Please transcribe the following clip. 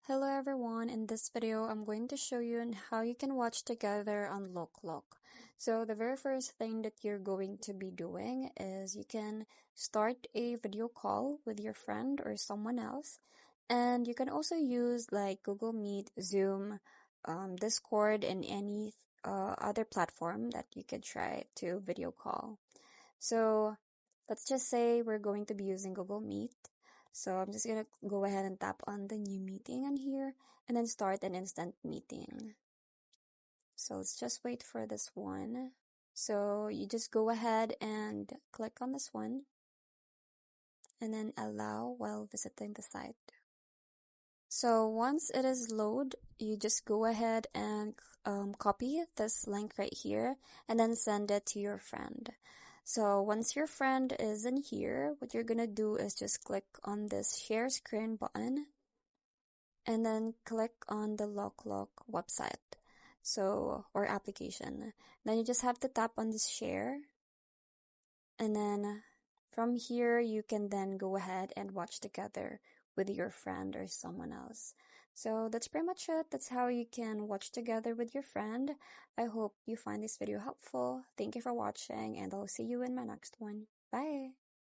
Hello everyone, in this video I'm going to show you on how you can watch together on Loklok. So the very first thing that you're going to be doing is you can start a video call with your friend or someone else, and you can also use like Google Meet, Zoom, Discord, and any other platform that you could try to video call. So let's just say we're going to be using Google Meet. So I'm just gonna go ahead and tap on the new meeting on here and then start an instant meeting. So let's just wait for this one. So you just go ahead and click on this one and then allow while visiting the site. So once it is load, you just go ahead and copy this link right here and then send it to your friend. So once your friend is in here, what you're gonna do is just click on this share screen button and then click on the Loklok website, or application. Then you just have to tap on this share, and then from here you can then go ahead and watch together with your friend or someone else. So that's pretty much it. That's how you can watch together with your friend. I hope you find this video helpful. Thank you for watching, and I'll see you in my next one. Bye!